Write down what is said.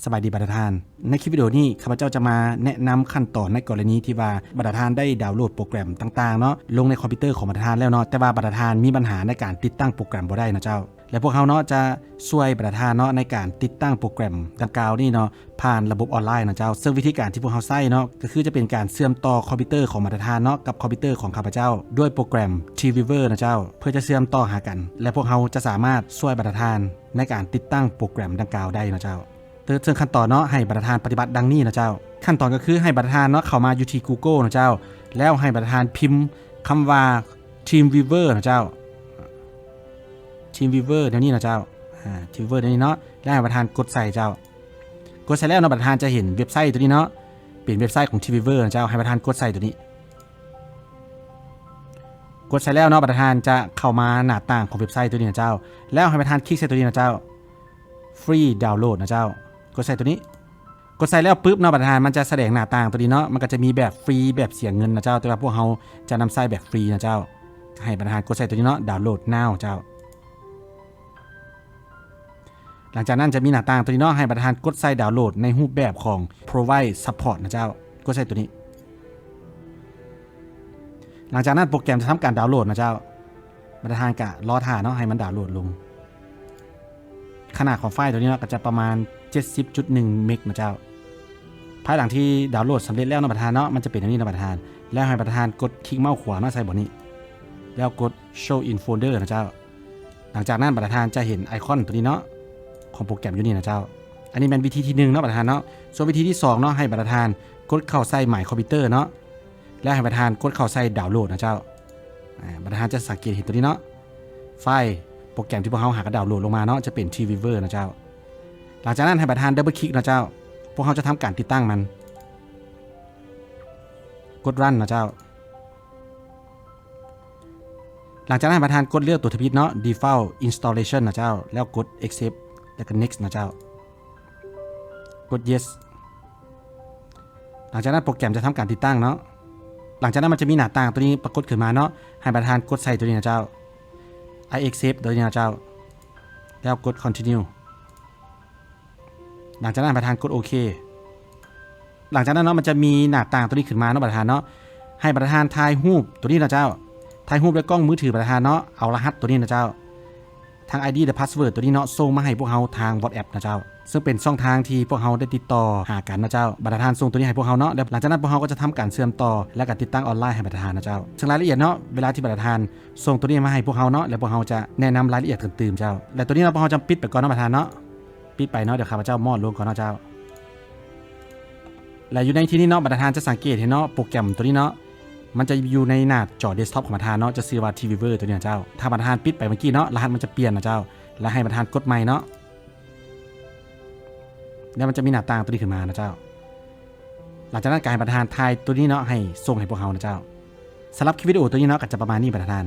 สบายดีบรรทานในคลิปวิดีโอนี้ข้าพเจ้าจะมาแนะนำขั้นตอนในกรณีที่ว่าบรรทานได้ดาวน์โหลดโปรแกรมต่างๆเนาะลงในคอมพิวเตอร์ของบรรทานแล้วเนาะแต่ว่าบรรทานมีปัญหาในการติดตั้งโปรแกรมบ่ได้นะเจ้าและพวกเขาเนาะจะช่วยบรรทานเนาะในการติดตั้งโปรแกรมดังกล่าวนี่เนาะผ่านระบบออนไลน์นะเจ้าซึ่งวิธีการที่พวกเขาใช้เนาะก็คือจะเป็นการเชื่อมต่อคอมพิวเตอร์ของบรรทานเนาะกับคอมพิวเตอร์ของข้าพเจ้าด้วยโปรแกรม TeamViewer นะเจ้าเพื่อจะเชื่อมต่อหากันและพวกเขาจะสามารถช่วยบรรทานในการติดตั้งโปรแกรมดังกล่าวได้นะเจ้าซึ่งขั้นตอนเนาะให้บรรทานปฏิบัติดังนี้นะเจ้าขั้นตอนก็คือให้บรรทานเนาะเข้ามาอยู่ที่ Google นะเจ้าแล้วให้บรรทานพิมพ์คำว่า TeamViewer นะเจ้า TeamViewer เดี๋ยวนี้นะเจ้าTeamViewer เดี๋ยวนี้เนาะแล้วให้บรรทานกดใส่เจ้ากดใส่แล้วเนาะบรรทานจะเห็นเว็บไซต์ตัวนี้เนาะเป็นเว็บไซต์ของ TeamViewer นะเจ้าให้บรรทานกดใส่ตัวนี้กดใส่แล้วเนาะบรรทานจะเข้ามาหน้าต่างของเว็บไซต์ตัวนี้นะเจ้าแล้วให้บรรทานคลิกใส่ตัวนี้นะเจ้าฟรีดาวน์โหลดนะเจ้ากดใส่ตัวนี้กดใส่แล้วปุ๊บเนาะบรรทานมันจะแสดงหน้าต่างตัวนี้เนาะมันก็จะมีแบบฟรีแบบเสียเงินนะเจ้าแต่ว่าพวกเราจะนำใส่แบบฟรีนะเจ้าให้บรรทานกดใส่ตัวนี้เนาะดาวน์โหลด now เจ้าหลังจากนั้นจะมีหน้าต่างตัวนี้เนาะให้บรรทานกดใส่ดาวน์โหลดในรูปแบบของ provide support นะเจ้ากดใส่ตัวนี้หลังจากนั้นโปรแกรมจะทำการดาวน์โหลดนะเจ้าบรรทานกะรอท่าเนาะให้มันดาวน์โหลดลงขนาดของไฟล์ตัวนี้เนาะก็จะประมาณ 70.1 เมกนะเจ้าภายหลังที่ดาวน์โหลดสำเร็จแล้วนะบรรทานเนาะมันจะเป็นอย่างนี้นะบรรทานแล้วให้บรรทานกดคลิกเมาส์ขวาเนาะใส่บทนี้แล้วกด show in folder นะเจ้าหลังจากนั้นบรรทานจะเห็นไอคอนตัวนี้เนาะของโปรแกรมอยู่นี่นะเจ้าอันนี้เป็นวิธีที่1เนาะบรรทานเนาะส่วนวิธีที่2เนาะให้บรรทานกดเข้าใส่หมายคอมพิวเตอร์เนาะแล้วให้บรรทานกดเข้าใส่ดาวน์โหลดนะเจ้าบรรทานจะสังเกตเห็นตัวนี้เนาะไฟล์โปรแกรมที่พวกเขาหากระดาวน์โหลดลงมาเนาะจะเป็น TeamViewer นะเจ้าหลังจากนั้นให้บรรทานดับเบิลคลิกนะเจ้าพวกเขาจะทำการติดตั้งมันกด run นะเจ้าหลังจากนั้นให้บรรทานกดเลือกตัวทวิตเนาะ default installation นะเจ้าแล้วกด accept แล้วก็ next นะเจ้ากด yes หลังจากนั้นโปรแกรมจะทำการติดตั้งเนาะหลังจากนั้นมันจะมีหน้าต่างตัวนี้ปรากฏขึ้นมาเนาะให้บรรทานกดใส่ตัวนี้นะเจ้า I accept ตัวนี้นะเจ้าแล้วกด continue หลังจากนั้นประธานกดโอเคหลังจากนั้นเนาะมันจะมีหน้าต่างตัวนี้ขึ้นมาเนาะประธานเนาะให้ประธานถ่ายรูปตัวนี้นะเจ้าถ่ายรูปด้วยกล้องมือถือประธานเนาะเอารหัสตัวนี้นะเจ้าทาง ID และ Password ตัวนี้เนาะส่งมาให้พวกเราทาง WhatsApp นะเจ้าซึ่งเป็นช่องทางที่พวกเราได้ติดต่อหากันนะเจ้าประธานส่งตัวนี้ให้พวกเราเนาะแล้วหลังจากนั้นพวกเราก็จะทำการเชื่อมต่อและก็ติดตั้งออนไลน์ให้ประธานนะเจ้าซึ่งรายละเอียดเนาะเวลาที่ประธานส่งตัวนี้มาให้พวกเราเนาะแล้วพวกเราจะแนะนำรายละเอียดตื่นๆเจ้าและตัวนี้เราพวกเราจะปิดไปก่อนนะประธานเนาะปิดไปเนาะเดี๋ยวข้าพเจ้ามอดลงก่อนนะเจ้าและอยู่ในที่นี้เนาะประธานจะสังเกตเห็นเนาะโปรแกรมตัวนี้เนาะมันจะอยู่ในหน้าจอเดสก์ท็อปของประธานเนาะจะชื่อว่า TeamViewer ตัวนี้นะเจ้าถ้าประธานปิดไปเมื่อกี้เนาะรหัสมันจะเปลี่ยนนะเจ้าและให้ประธานกดใหม่เนาะแล้วมันจะมีหน้าต่างตัวนี้ขึ้นมานะเจ้าหลังจากนั้นการประธานทายตัวนี้เนาะให้ส่งให้พวกเรานะเจ้าสำหรับคลิปวิดีโอตัวนี้เนาะก็จะประมาณนี้ประธาน